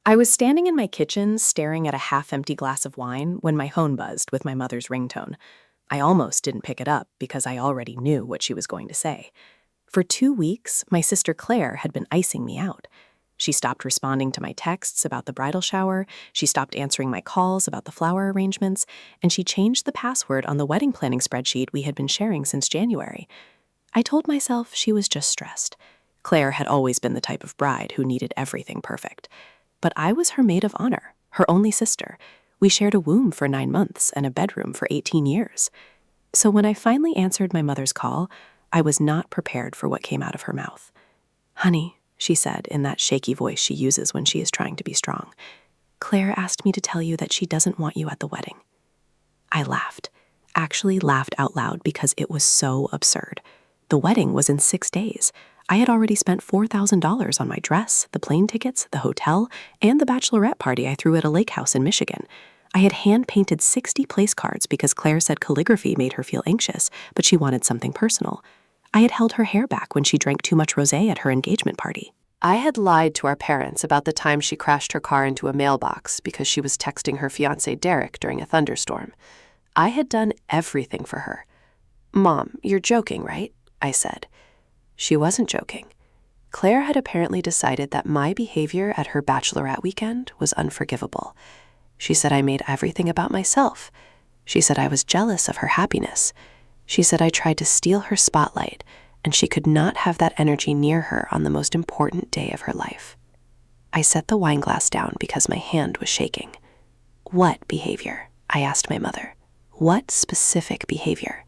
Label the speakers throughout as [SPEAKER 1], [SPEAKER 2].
[SPEAKER 1] I was standing in my kitchen staring at a half-empty glass of wine when my phone buzzed with my mother's ringtone. I almost didn't pick it up because I already knew what she was going to say. For 2 weeks, my sister Claire had been icing me out. She stopped responding to my texts about the bridal shower, she stopped answering my calls about the flower arrangements, and she changed the password on the wedding planning spreadsheet we had been sharing since January. I told myself she was just stressed. Claire had always been the type of bride who needed everything perfect. But I was her maid of honor, her only sister. We shared a womb for 9 months and a bedroom for 18 years. So when I finally answered my mother's call, I was not prepared for what came out of her mouth. "Honey," she said in that shaky voice she uses when she is trying to be strong, "Claire asked me to tell you that she doesn't want you at the wedding." I laughed, actually laughed out loud because it was so absurd. The wedding was in 6 days. I had already spent $4,000 on my dress, the plane tickets, the hotel, and the bachelorette party I threw at a lake house in Michigan. I had hand-painted 60 place cards because Claire said calligraphy made her feel anxious, but she wanted something personal. I had held her hair back when she drank too much rosé at her engagement party.
[SPEAKER 2] I had lied to our parents about the time she crashed her car into a mailbox because she was texting her fiancé Derek during a thunderstorm. I had done everything for her. "Mom, you're joking, right?" I said. She wasn't joking. Claire had apparently decided that my behavior at her bachelorette weekend was unforgivable. She said I made everything about myself. She said I was jealous of her happiness. She said I tried to steal her spotlight, and she could not have that energy near her on the most important day of her life. I set the wine glass down because my hand was shaking. "What behavior?" I asked my mother. "What specific behavior?"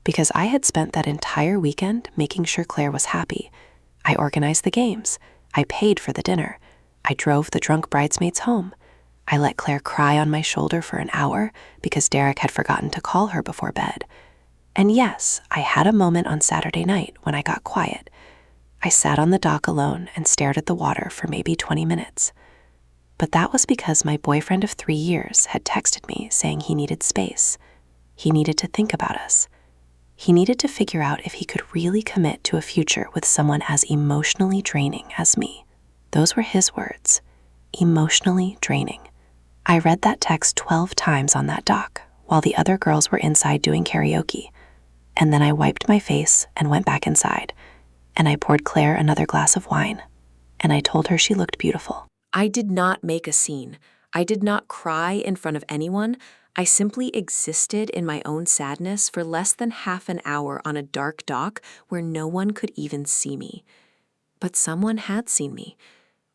[SPEAKER 2] Because I had spent that entire weekend making sure Claire was happy. I organized the games. I paid for the dinner. I drove the drunk bridesmaids home. I let Claire cry on my shoulder for an hour because Derek had forgotten to call her before bed. And yes, I had a moment on Saturday night when I got quiet. I sat on the dock alone and stared at the water for maybe 20 minutes. But that was because my boyfriend of 3 years had texted me saying he needed space. He needed to think about us. He needed to figure out if he could really commit to a future with someone as emotionally draining as me. Those were his words. Emotionally draining. I read that text 12 times on that dock while the other girls were inside doing karaoke. And then I wiped my face and went back inside. And I poured Claire another glass of wine. And I told her she looked beautiful.
[SPEAKER 1] I did not make a scene. I did not cry in front of anyone. I simply existed in my own sadness for less than half an hour on a dark dock where no one could even see me. But someone had seen me.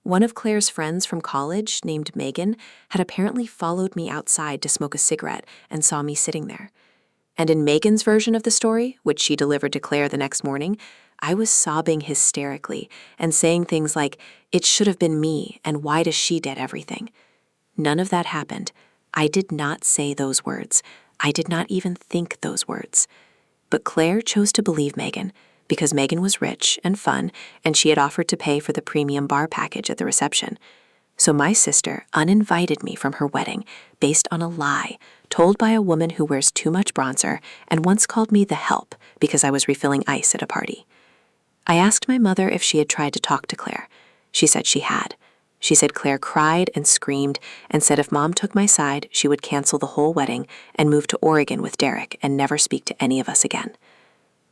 [SPEAKER 1] One of Claire's friends from college, named Megan, had apparently followed me outside to smoke a cigarette and saw me sitting there. And in Megan's version of the story, which she delivered to Claire the next morning, I was sobbing hysterically and saying things like, "It should have been me, and why does she get everything?" None of that happened. I did not say those words. I did not even think those words. But Claire chose to believe Megan because Megan was rich and fun, and she had offered to pay for the premium bar package at the reception. So my sister uninvited me from her wedding based on a lie told by a woman who wears too much bronzer and once called me the help because I was refilling ice at a party. I asked my mother if she had tried to talk to Claire. She said she had. She said Claire cried and screamed and said if Mom took my side, she would cancel the whole wedding and move to Oregon with Derek and never speak to any of us again.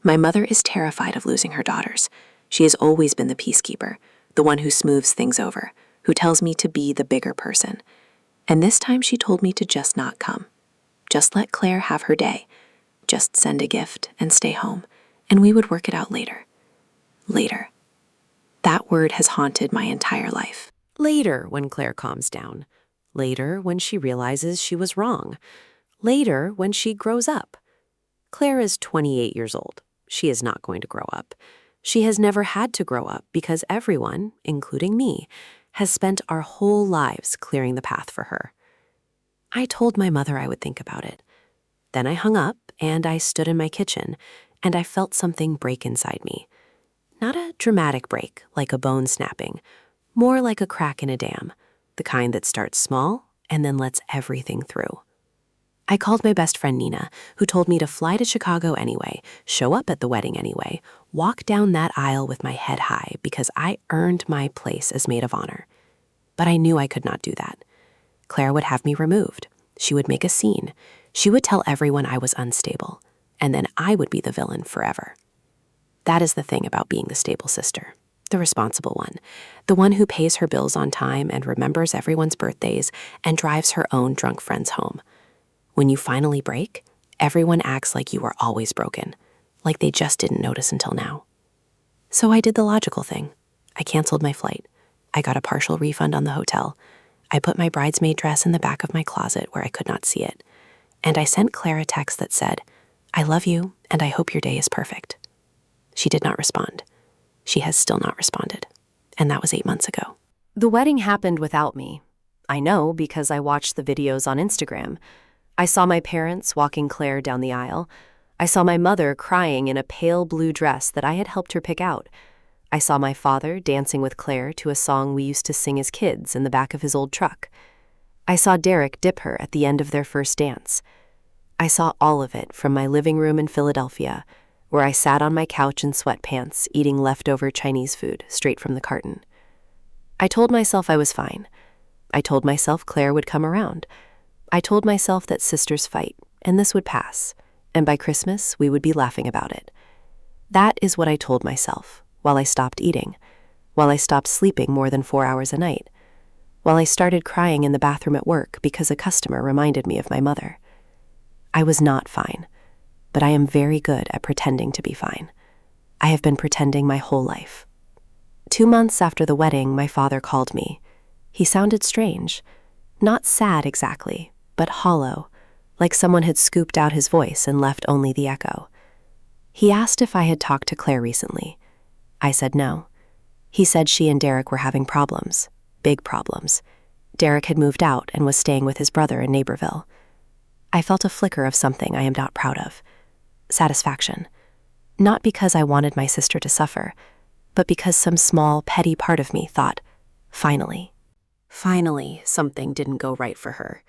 [SPEAKER 1] My mother is terrified of losing her daughters. She has always been the peacekeeper, the one who smooths things over, who tells me to be the bigger person. And this time she told me to just not come. Just let Claire have her day. Just send a gift and stay home, and we would work it out later. Later. That word has haunted my entire life. Later, when Claire calms down. Later, when she realizes she was wrong. Later, when she grows up. Claire is 28 years old. She is not going to grow up. She has never had to grow up because everyone, including me, has spent our whole lives clearing the path for her. I told my mother I would think about it. Then I hung up and I stood in my kitchen and I felt something break inside me. Not a dramatic break, like a bone snapping, more like a crack in a dam, the kind that starts small and then lets everything through. I called my best friend Nina, who told me to fly to Chicago anyway, show up at the wedding anyway, walk down that aisle with my head high because I earned my place as maid of honor. but I knew I could not do that. Claire would have me removed. She would make a scene. She would tell everyone I was unstable, and then I would be the villain forever. That is the thing about being the stable sister, the responsible one, the one who pays her bills on time and remembers everyone's birthdays and drives her own drunk friends home. When you finally break, everyone acts like you are always broken, like they just didn't notice until now. So I did the logical thing. I canceled my flight. I got a partial refund on the hotel. I put my bridesmaid dress in the back of my closet where I could not see it. And I sent Claire a text that said, "I love you, and I hope your day is perfect." She did not respond. She has still not responded. And that was 8 months ago.
[SPEAKER 2] The wedding happened without me. I know because I watched the videos on Instagram. I saw my parents walking Claire down the aisle. I saw my mother crying in a pale blue dress that I had helped her pick out. I saw my father dancing with Claire to a song we used to sing as kids in the back of his old truck. I saw Derek dip her at the end of their first dance. I saw all of it from my living room in Philadelphia, where I sat on my couch in sweatpants eating leftover Chinese food straight from the carton. I told myself I was fine. I told myself Claire would come around. I told myself that sisters fight, and this would pass, and by Christmas we would be laughing about it. That is what I told myself while I stopped eating, while I stopped sleeping more than 4 hours a night, while I started crying in the bathroom at work because a customer reminded me of my mother. I was not fine, but I am very good at pretending to be fine. I have been pretending my whole life. 2 months after the wedding, my father called me. He sounded strange, not sad exactly, but hollow, like someone had scooped out his voice and left only the echo. He asked if I had talked to Claire recently. I said no. He said she and Derek were having problems, big problems. Derek had moved out and was staying with his brother in Naperville. I felt a flicker of something I am not proud of. Satisfaction. Not because I wanted my sister to suffer, but because some small, petty part of me thought, finally. Finally, something didn't go right for her.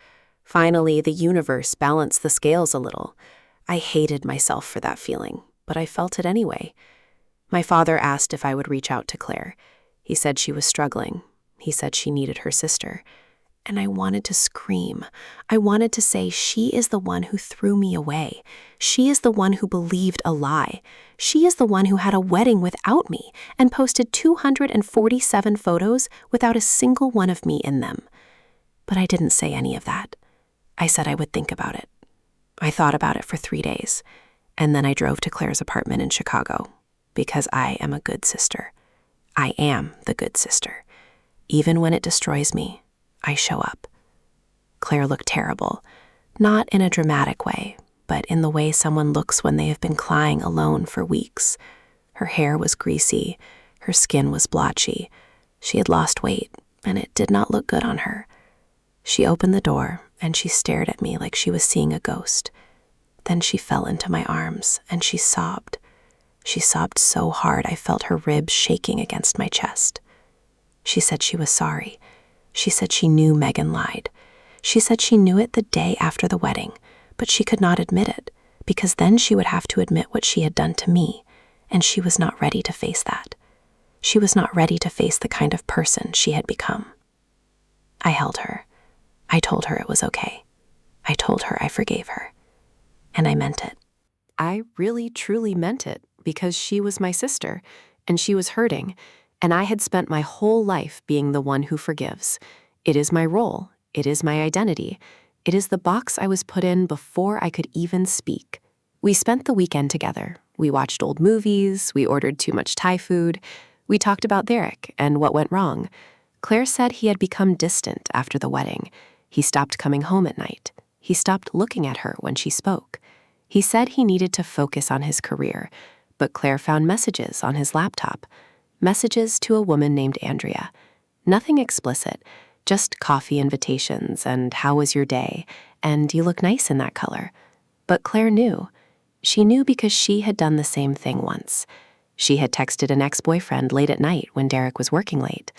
[SPEAKER 2] Finally, the universe balanced the scales a little. I hated myself for that feeling, but I felt it anyway. My father asked if I would reach out to Claire. He said she was struggling. He said she needed her sister. And I wanted to scream. I wanted to say she is the one who threw me away. She is the one who believed a lie. She is the one who had a wedding without me and posted 247 photos without a single one of me in them. But I didn't say any of that. I said I would think about it. I thought about it for 3 days, and then I drove to Claire's apartment in Chicago, because I am a good sister. I am the good sister. Even when it destroys me, I show up. Claire looked terrible, not in a dramatic way, but in the way someone looks when they have been crying alone for weeks. Her hair was greasy, her skin was blotchy. She had lost weight, and it did not look good on her. She opened the door, and she stared at me like she was seeing a ghost. Then she fell into my arms, and she sobbed. She sobbed so hard I felt her ribs shaking against my chest. She said she was sorry. She said she knew Megan lied. She said she knew it the day after the wedding, but she could not admit it, because then she would have to admit what she had done to me, and she was not ready to face that. She was not ready to face the kind of person she had become. I held her. I told her it was okay. I told her I forgave her. And I meant it. I really, truly meant it, because she was my sister, and she was hurting, and I had spent my whole life being the one who forgives. It is my role. It is my identity. It is the box I was put in before I could even speak. We spent the weekend together. We watched old movies. We ordered too much Thai food. We talked about Derek and what went wrong. Claire said he had become distant after the wedding. He stopped coming home at night. He stopped looking at her when she spoke. He said he needed to focus on his career, but Claire found messages on his laptop. Messages to a woman named Andrea. Nothing explicit, just coffee invitations and how was your day, and you look nice in that color. But Claire knew. She knew because she had done the same thing once. She had texted an ex-boyfriend late at night when Derek was working late.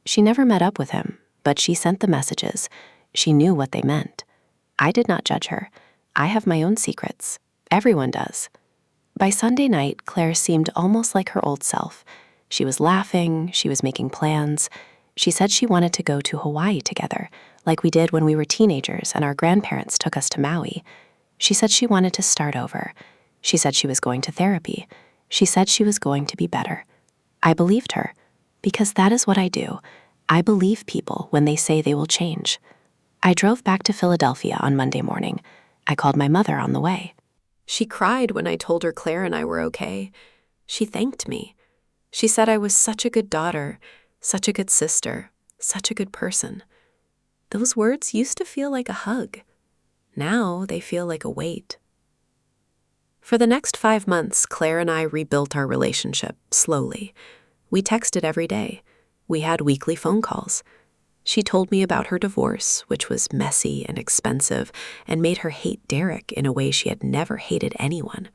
[SPEAKER 2] She never met up with him, but she sent the messages. She knew what they meant. I did not judge her. I have my own secrets. Everyone does. By Sunday night, Claire seemed almost like her old self. She was laughing, she was making plans. She said she wanted to go to Hawaii together, like we did when we were teenagers and our grandparents took us to Maui. She said she wanted to start over. She said she was going to therapy. She said she was going to be better. I believed her, because that is what I do. I believe people when they say they will change. I drove back to Philadelphia on Monday morning. I called my mother on the way. She cried when I told her Claire and I were okay. She thanked me. She said I was such a good daughter, such a good sister, such a good person. Those words used to feel like a hug. Now they feel like a weight. For the next 5 months, Claire and I rebuilt our relationship, slowly. We texted every day. We had weekly phone calls. She told me about her divorce, which was messy and expensive, and made her hate Derek in a way she had never hated anyone.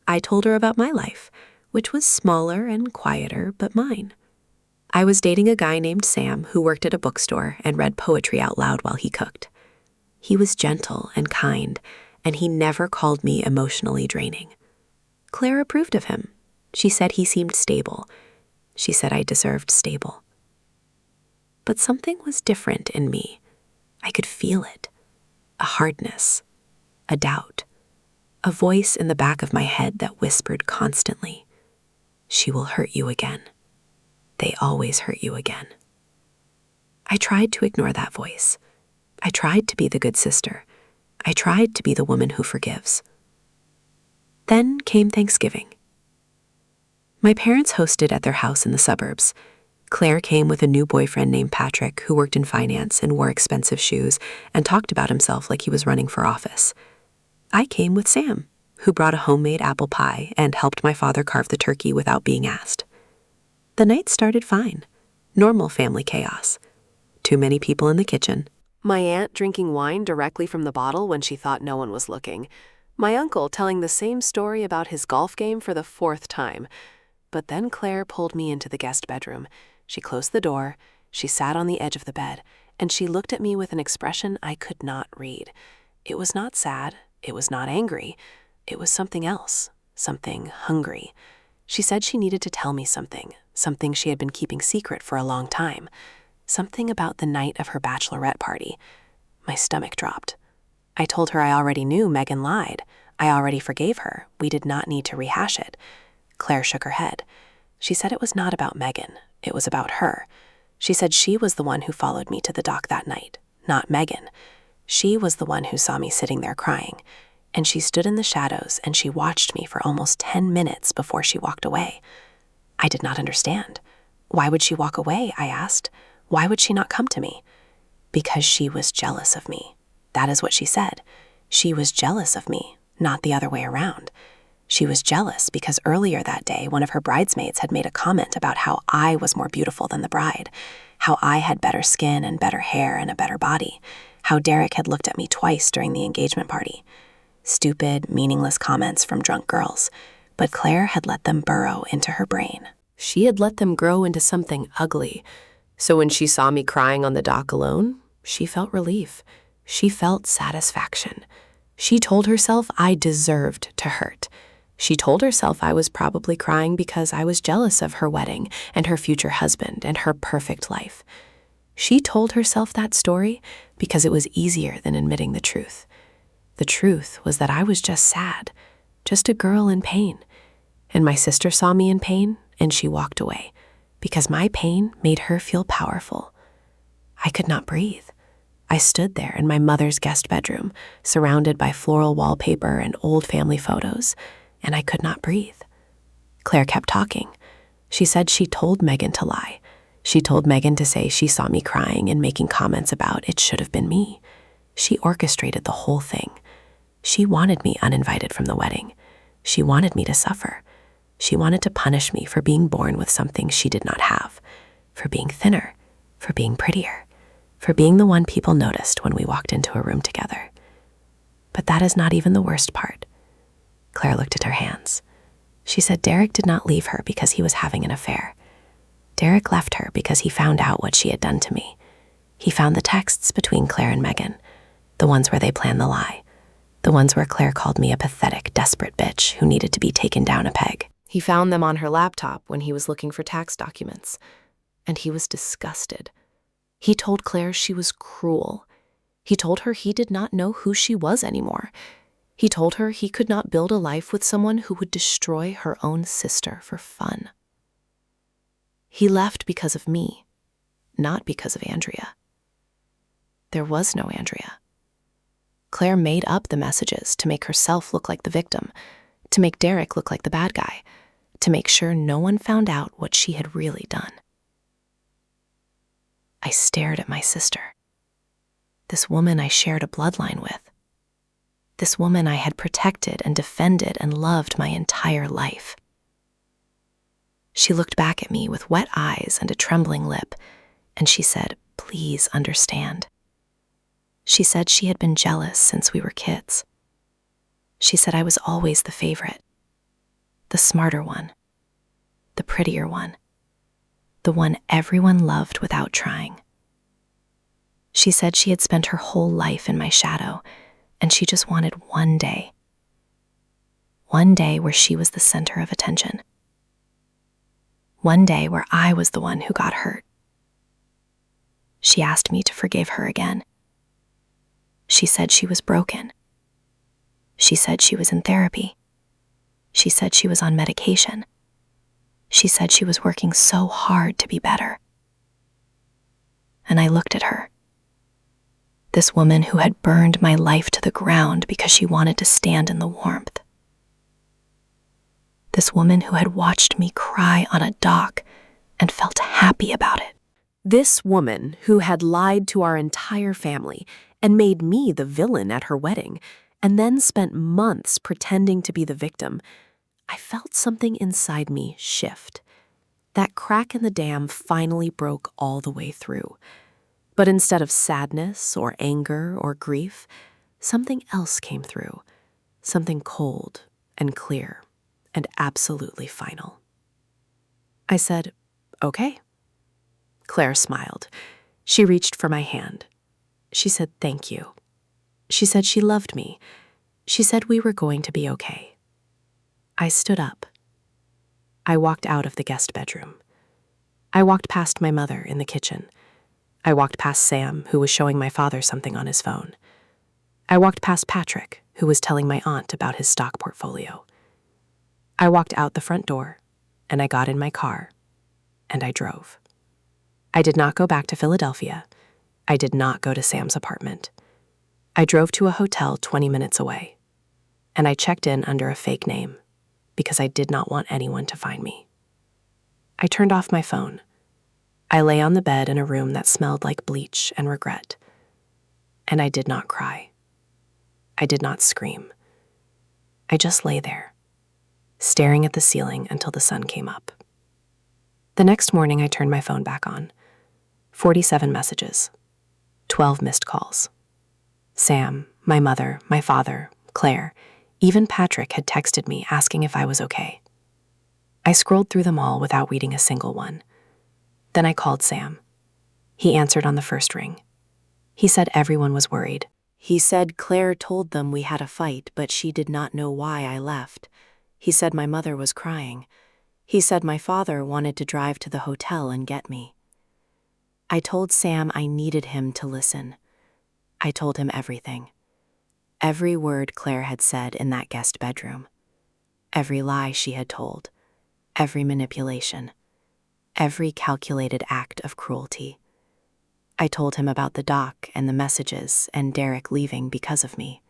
[SPEAKER 2] I told her about my life, which was smaller and quieter, but mine. I was dating a guy named Sam who worked at a bookstore and read poetry out loud while he cooked. He was gentle and kind, and he never called me emotionally draining. Claire approved of him. She said he seemed stable. She said I deserved stable. But something was different in me. I could feel it. A hardness, a doubt, a voice in the back of my head that whispered constantly, "She will hurt you again. They always hurt you again." I tried to ignore that voice. I tried to be the good sister. I tried to be the woman who forgives. Then came Thanksgiving. My parents hosted at their house in the suburbs. Claire came with a new boyfriend named Patrick who worked in finance and wore expensive shoes and talked about himself like he was running for office. I came with Sam, who brought a homemade apple pie and helped my father carve the turkey without being asked. The night started fine. Normal family chaos. Too many people in the kitchen. My aunt drinking wine directly from the bottle when she thought no one was looking. My uncle telling the same story about his golf game for the 4th time. But then Claire pulled me into the guest bedroom. She closed the door, she sat on the edge of the bed, and she looked at me with an expression I could not read. It was not sad, it was not angry, it was something else, something hungry. She said she needed to tell me something she had been keeping secret for a long time, something about the night of her bachelorette party. My stomach dropped. I told her I already knew Megan lied. I already forgave her. We did not need to rehash it. Claire shook her head. She said it was not about Megan. It was about her. She said she was the one who followed me to the dock that night, not Megan. She was the one who saw me sitting there crying, and she stood in the shadows and she watched me for almost 10 minutes before she walked away. I did not understand. Why would she walk away? I asked. Why would she not come to me? Because she was jealous of me. That is what she said. She was jealous of me, not the other way around. She was jealous because earlier that day, one of her bridesmaids had made a comment about how I was more beautiful than the bride, how I had better skin and better hair and a better body, how Derek had looked at me twice during the engagement party. Stupid, meaningless comments from drunk girls, but Claire had let them burrow into her brain. She had let them grow into something ugly. So when she saw me crying on the dock alone, she felt relief. She felt satisfaction. She told herself I deserved to hurt. She told herself I was probably crying because I was jealous of her wedding and her future husband and her perfect life. She told herself that story because it was easier than admitting the truth. The truth was that I was just sad, just a girl in pain. And my sister saw me in pain and she walked away because my pain made her feel powerful. I could not breathe. I stood there in my mother's guest bedroom, surrounded by floral wallpaper and old family photos, and I could not breathe. Claire kept talking. She said she told Megan to lie. She told Megan to say she saw me crying and making comments about it should have been me. She orchestrated the whole thing. She wanted me uninvited from the wedding. She wanted me to suffer. She wanted to punish me for being born with something she did not have, for being thinner, for being prettier, for being the one people noticed when we walked into a room together. But that is not even the worst part. Claire looked at her hands. She said Derek did not leave her because he was having an affair. Derek left her because he found out what she had done to me. He found the texts between Claire and Megan, the ones where they planned the lie, the ones where Claire called me a pathetic, desperate bitch who needed to be taken down a peg. He found them on her laptop when he was looking for tax documents. and he was disgusted. He told Claire she was cruel. He told her he did not know who she was anymore. He told her he could not build a life with someone who would destroy her own sister for fun. He left because of me, not because of Andrea. There was no Andrea. Claire made up the messages to make herself look like the victim, to make Derek look like the bad guy, to make sure no one found out what she had really done. I stared at my sister. This woman I shared a bloodline with. This woman I had protected and defended and loved my entire life. She looked back at me with wet eyes and a trembling lip, and she said, "Please understand." She said she had been jealous since we were kids. She said I was always the favorite, the smarter one, the prettier one, the one everyone loved without trying. She said she had spent her whole life in my shadow, and she just wanted one day where she was the center of attention. One day where I was the one who got hurt. She asked me to forgive her again. She said she was broken. She said she was in therapy. She said she was on medication. She said she was working so hard to be better. And I looked at her. This woman who had burned my life to the ground because she wanted to stand in the warmth. This woman who had watched me cry on a dock and felt happy about it. This woman who had lied to our entire family and made me the villain at her wedding, and then spent months pretending to be the victim. I felt something inside me shift. That crack in the dam finally broke all the way through. But instead of sadness or anger or grief, something else came through. Something cold and clear and absolutely final. I said, "Okay." Claire smiled. She reached for my hand. She said, "Thank you." She said she loved me. She said we were going to be okay. I stood up. I walked out of the guest bedroom. I walked past my mother in the kitchen. I walked past Sam, who was showing my father something on his phone. I walked past Patrick, who was telling my aunt about his stock portfolio. I walked out the front door, and I got in my car, and I drove. I did not go back to Philadelphia. I did not go to Sam's apartment. I drove to a hotel 20 minutes away, and I checked in under a fake name because I did not want anyone to find me. I turned off my phone. I lay on the bed in a room that smelled like bleach and regret, and I did not cry. I did not scream. I just lay there, staring at the ceiling until the sun came up. The next morning, I turned my phone back on. 47 messages, 12 missed calls. Sam, my mother, my father, Claire, even Patrick had texted me asking if I was okay. I scrolled through them all without reading a single one. Then I called Sam. He answered on the first ring. He said everyone was worried. He said Claire told them we had a fight, but she did not know why I left. He said my mother was crying. He said my father wanted to drive to the hotel and get me. I told Sam I needed him to listen. I told him everything. Every word Claire had said in that guest bedroom. Every lie she had told. Every manipulation. Every calculated act of cruelty. I told him about the dock and the messages and Derek leaving because of me.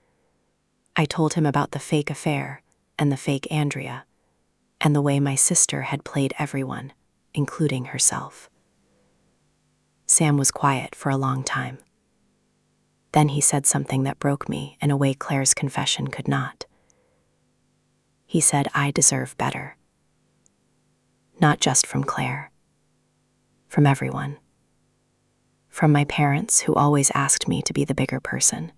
[SPEAKER 2] I told him about the fake affair and the fake Andrea, and the way my sister had played everyone, including herself. Sam was quiet for a long time. Then he said something that broke me in a way Claire's confession could not. He said I deserve better. Not just from Claire. From everyone. From my parents, who always asked me to be the bigger person.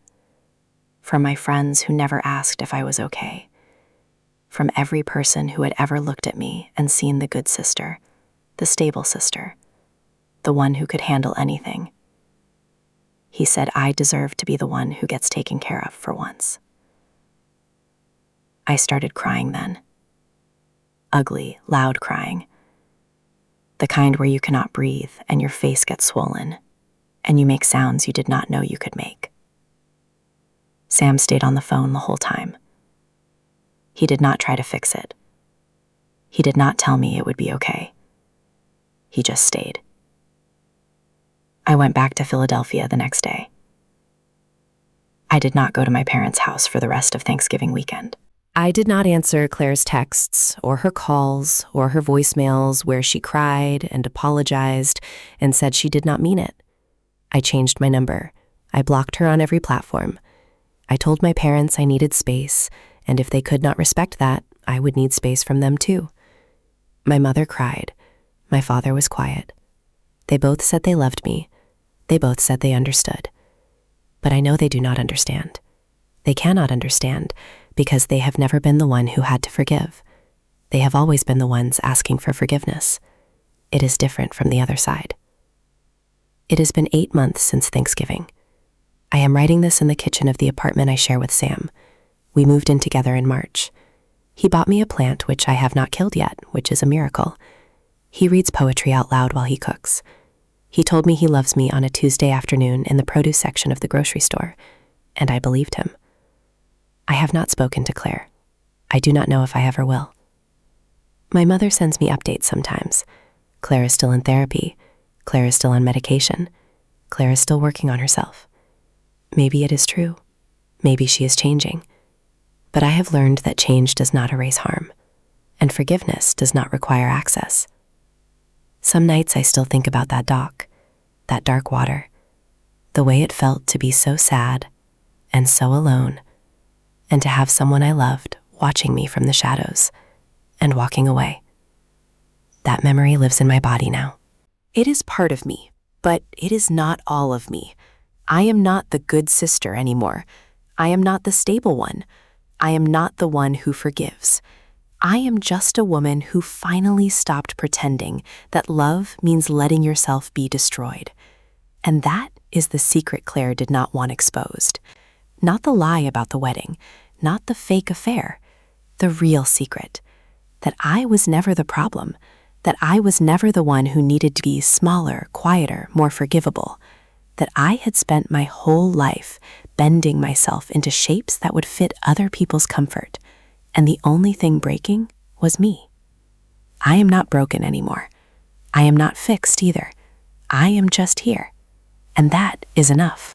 [SPEAKER 2] From my friends who never asked if I was okay. From every person who had ever looked at me and seen the good sister, the stable sister, the one who could handle anything. He said I deserve to be the one who gets taken care of for once. I started crying then. Ugly, loud crying.
[SPEAKER 1] the kind where you cannot breathe and your face gets swollen, and you make sounds you did not know you could make. Sam stayed on the phone the whole time. He did not try to fix it. He did not tell me it would be okay. He just stayed. I went back to Philadelphia the next day. I did not go to my parents' house for the rest of Thanksgiving weekend.
[SPEAKER 2] I did not answer Claire's texts or her calls or her voicemails where she cried and apologized and said she did not mean it. I changed my number. I blocked her on every platform. I told my parents I needed space, and if they could not respect that, I would need space from them too. My mother cried. My father was quiet. They both said they loved me. They both said they understood. But I know they do not understand. They cannot understand because they have never been the one who had to forgive. They have always been the ones asking for forgiveness. It is different from the other side. It has been 8 months since Thanksgiving. I am writing this in the kitchen of the apartment I share with Sam. We moved in together in March. He bought me a plant which I have not killed yet, which is a miracle. He reads poetry out loud while he cooks. He told me he loves me on a Tuesday afternoon in the produce section of the grocery store, and I believed him. I have not spoken to Claire. I do not know if I ever will. My mother sends me updates sometimes. Claire is still in therapy. Claire is still on medication. Claire is still working on herself. Maybe it is true. Maybe she is changing. But I have learned that change does not erase harm, and forgiveness does not require access. Some nights I still think about that dock, that dark water, the way it felt to be so sad and so alone, and to have someone I loved watching me from the shadows and walking away. That memory lives in my body now. It is part of me, but it is not all of me. I am not the good sister anymore. I am not the stable one. I am not the one who forgives. I am just a woman who finally stopped pretending that love means letting yourself be destroyed. And that is the secret Claire did not want exposed. Not the lie about the wedding, not the fake affair, the real secret. That I was never the problem, that I was never the one who needed to be smaller, quieter, more forgivable. That I had spent my whole life bending myself into shapes that would fit other people's comfort, and the only thing breaking was me. I am not broken anymore. I am not fixed either. I am just here, and that is enough.